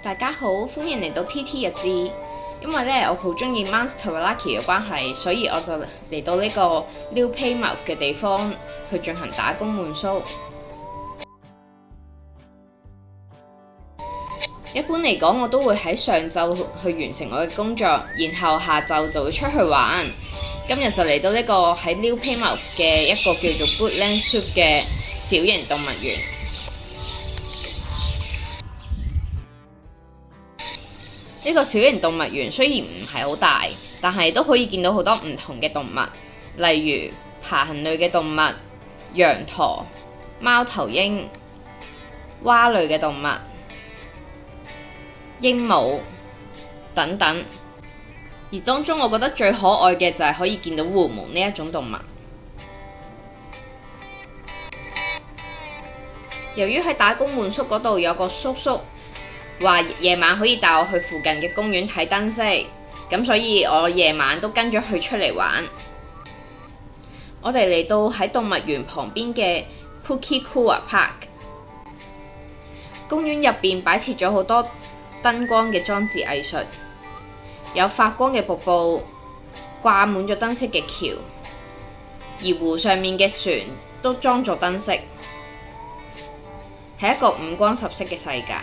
大家好，歡迎嚟到 TT 日誌。因為咧我好中意 Mount Taranaki 嘅關係，所以我就嚟到呢個 New Plymouth 嘅地方去進行打工換宿。一般嚟講，我都會喺上晝去完成我嘅工作，然後下晝就會出去玩。今日就嚟到呢個喺 New Plymouth 嘅一個叫做 Woodland Loop 嘅小型動物園。呢個小型動物園雖然唔係好大，但係都可以見到好多唔同嘅動物，例如爬行類嘅動物、羊駝、貓頭鷹、蛙類嘅動物、鸚鵡等等。而當中我覺得最可愛嘅就係可以見到狐獴呢一種動物。由於喺打工換宿嗰度有個叔叔話夜晚可以帶我去附近嘅公園睇燈飾，咁所以我夜晚都跟咗佢出嚟玩。我哋嚟到喺動物園旁邊嘅 Pukekura Park， 公園入邊擺設咗好多燈光嘅裝置藝術，有發光嘅瀑布，掛滿咗燈飾嘅橋，而湖上面嘅船都裝咗燈飾，係一個五光十色嘅世界。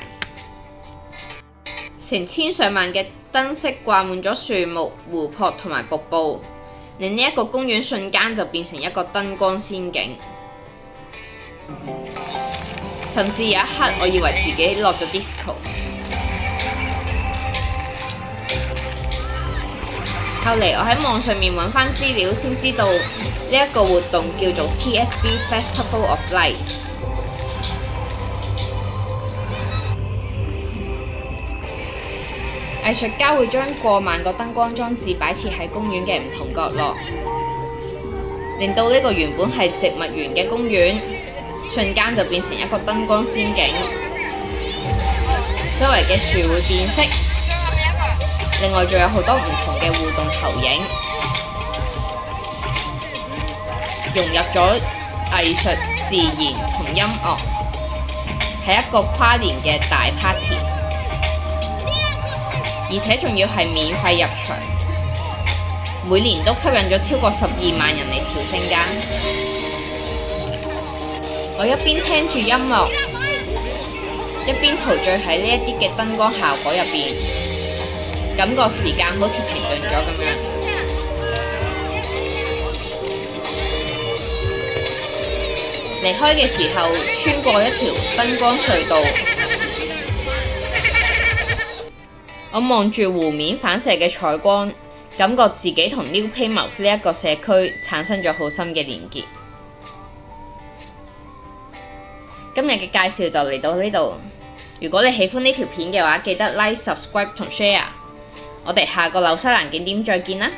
成千上萬嘅燈飾掛滿咗樹木、湖泊同埋瀑布，令呢一個公園瞬間就變成一個燈光仙境。甚至有一刻，我以為自己落咗 disco。後嚟我喺網上面揾返資料，先知道呢一個活動叫做 TSB Festival of Lights。藝術家會將過萬個燈光裝置擺設喺公園嘅唔同角落，令到呢個原本係植物園嘅公園，瞬間就變成一個燈光仙境。周圍嘅樹會變色，另外仲有好多唔同嘅互動投影，融入咗藝術、自然同音樂，係一個跨年嘅大 party。而且仲要係免費入場，每年都吸引咗超過12萬人嚟朝聖㗎。我一邊聽住音樂，一邊陶醉喺呢一啲嘅燈光效果入邊，感覺時間好似停頓咗咁樣。離開嘅時候，穿過一條燈光隧道。我望住湖面反射嘅彩光，感覺自己同 New Plymouth 呢一個社區產生咗好深嘅連結。今日嘅介紹就嚟到呢度。如果你喜歡呢條片嘅話，記得 Like、Subscribe 同 Share。我哋下個紐西蘭景點再見啦！